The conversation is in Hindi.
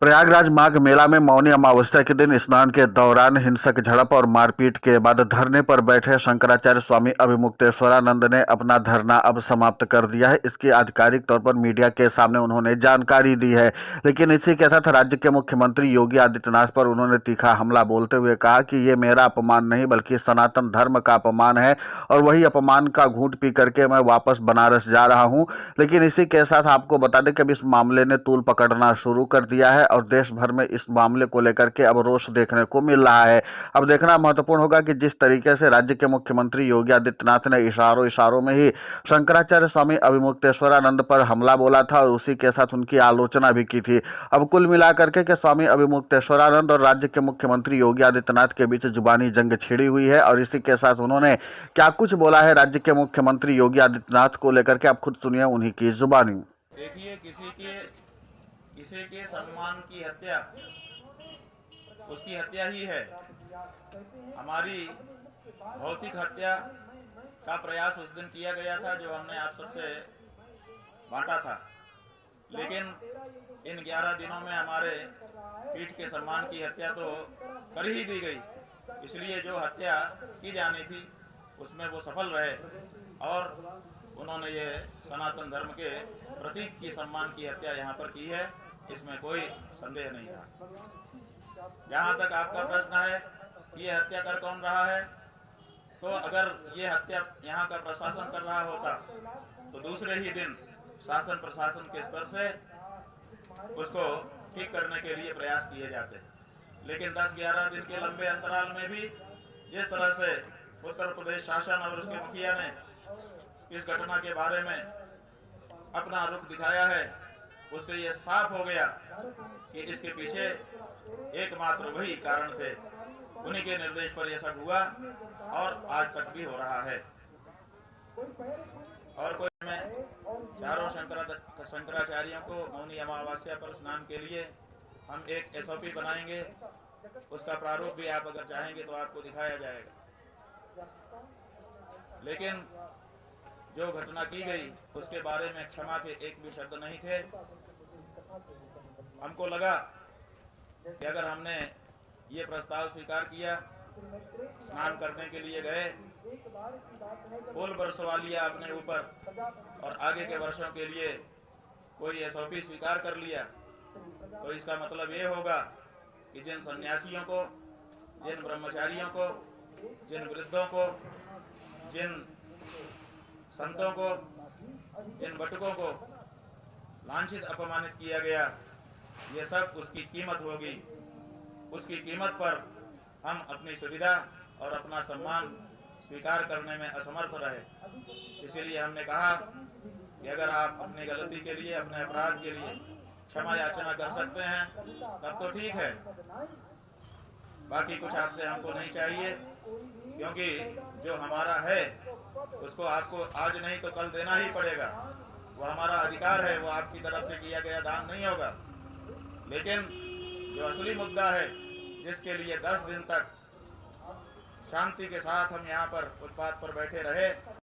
प्रयागराज माघ मेला में मौनी अमावस्या के दिन स्नान के दौरान हिंसक झड़प और मारपीट के बाद धरने पर बैठे शंकराचार्य स्वामी अभिमुक्तेश्वरानंद ने अपना धरना अब समाप्त कर दिया है। इसकी आधिकारिक तौर पर मीडिया के सामने उन्होंने जानकारी दी है, लेकिन इसी के साथ राज्य के मुख्यमंत्री योगी आदित्यनाथ पर उन्होंने तीखा हमला बोलते हुए कहा कि ये मेरा अपमान नहीं बल्कि सनातन धर्म का अपमान है और वही अपमान का घूंट पी करके मैं वापस बनारस जा रहा हूं। लेकिन इसी के साथ आपको बता दें कि अब इस मामले ने तूल पकड़ना शुरू कर दिया है और देश भर में इस मामले को लेकर के अब रोष देखने को मिल रहा है। अब देखना महत्वपूर्ण होगा कि जिस तरीके से राज्य के मुख्यमंत्री योगी आदित्यनाथ ने इशारों इशारों में ही शंकराचार्य स्वामी अभिमुक्तेश्वरानंद पर हमला बोला था और उसी के साथ उनकी आलोचना भी की थी। अब कुल मिलाकर के स्वामी अभिमुक्तेश्वरानंद और राज्य के मुख्यमंत्री योगी आदित्यनाथ के बीच जुबानी जंग छिड़ी हुई है और इसी के साथ उन्होंने क्या कुछ बोला है राज्य के मुख्यमंत्री योगी आदित्यनाथ को लेकर के, आप खुद सुनिए उन्हीं की जुबानी। देखिए, किसी के सम्मान की हत्या उसकी हत्या ही है। हमारी भौतिक हत्या का प्रयास उस दिन किया गया था जो हमने आप सबसे बांटा था, लेकिन इन 11 दिनों में हमारे पीठ के सम्मान की हत्या तो कर ही दी गई। इसलिए जो हत्या की जानी थी उसमें वो सफल रहे और उन्होंने ये सनातन धर्म के प्रतीक की सम्मान की हत्या यहाँ पर की है, इसमें कोई संदेह नहीं था। जहाँ तक आपका प्रश्न है कि ये हत्या कर कौन रहा है, तो अगर ये हत्या यहाँ का प्रशासन कर रहा होता तो दूसरे ही दिन शासन प्रशासन के स्तर से उसको ठीक करने के लिए प्रयास किए जाते। लेकिन 10-11 दिन के लंबे अंतराल में भी जिस तरह से उत्तर प्रदेश शासन और उसके मुखिया ने इस घटना के बारे में अपना रुख दिखाया है, उससे यह साफ हो गया कि इसके पीछे एकमात्र वही कारण थे। उन्हीं के निर्देश पर यह सब हुआ और आज तक भी हो रहा है। और कोई में चारों शंकराचार्यों को मौनी अमावस्या पर स्नान के लिए हम एक SOP बनाएंगे। उसका प्रारूप भी आप अगर चाहेंगे तो आपको दिखाया जाएगा। लेकिन जो घटना की गई उसके बारे में क्षमा के एक भी शब्द नहीं थे। हमको लगा कि अगर हमने ये प्रस्ताव स्वीकार किया, स्नान करने के लिए गए, फूल बरसवा लिया अपने ऊपर और आगे के वर्षों के लिए कोई SOP स्वीकार कर लिया, तो इसका मतलब ये होगा कि जिन सन्यासियों को, जिन ब्रह्मचारियों को, जिन वृद्धों को, जिन संतों को, जिन बटुकों को लांछित अपमानित किया गया, ये सब उसकी कीमत होगी। उसकी कीमत पर हम अपनी सुविधा और अपना सम्मान स्वीकार करने में असमर्थ रहे। इसीलिए हमने कहा कि अगर आप अपनी गलती के लिए, अपने अपराध के लिए क्षमा याचना कर सकते हैं तब तो ठीक है, बाकी कुछ आपसे हमको नहीं चाहिए, क्योंकि जो हमारा है उसको आपको आज नहीं तो कल देना ही पड़ेगा। वो हमारा अधिकार है, वो आपकी तरफ से किया गया दान नहीं होगा। लेकिन जो असली मुद्दा है, जिसके लिए 10 दिन तक शांति के साथ हम यहाँ पर फुटपाथ पर बैठे रहे,